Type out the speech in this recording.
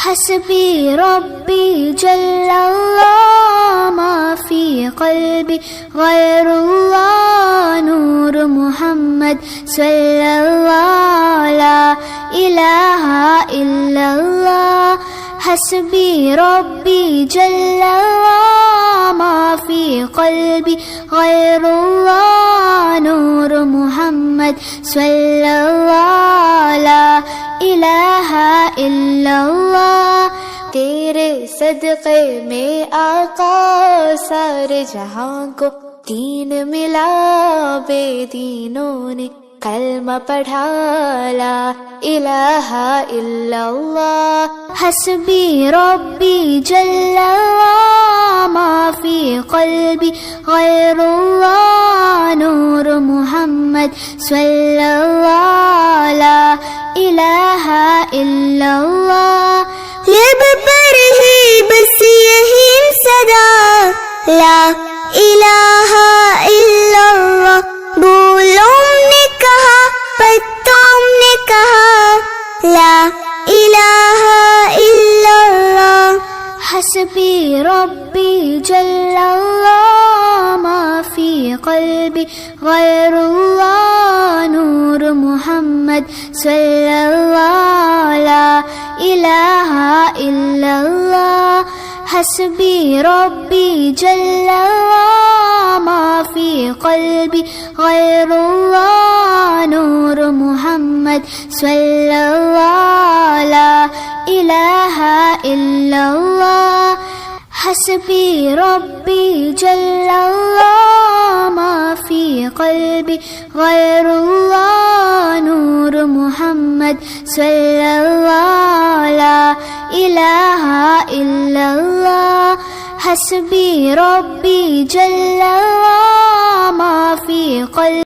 حسبي ربي جل الله ما في قلبي غير الله نور محمد صلى الله لا إله إلا الله حسبي ربي جل الله ما في قلبي غير الله نور محمد صلى الله لا إله إلا الله तेरे सदक़े में आका सारे जहां को दीन मिला बेदीनों ने कलमा पढ़ा ला इलाहा इल्लल्लाह हस्बी रब्बी जल्लल्लाह मा फी क़ल्बी गैरुल्लाह नूर मुहम्मद सल्लल्लाह ला इलाहा इल्लल्लाह लब पर ही बस यही सदा ला इलाहा इल्लल्लाह बोलों ने कहा पत्तों ने कहा ला इलाहा इल्लल्लाह हस्बी रब्बी जल्लल्लाह मा फी क़ल्बी गैरुल्लाह नूर मुहम्मद सल्लल्लाह ला इलाहा इल्लल्लाह हस्बी रब्बी जल्लल्लाह मा फी क़ल्बी गैरुल्लाह नूर मुहम्मद सल्लल्लाह ला इलाहा इल्लल्लाह हस्बी रब्बी जल्लल्लाह मा फी क़ल्बी गैरुल्लाह नूर मुहम्मद सल्लल्लाह ला इलाहा इल्लल्लाह हस्बी रब्बी जल्ल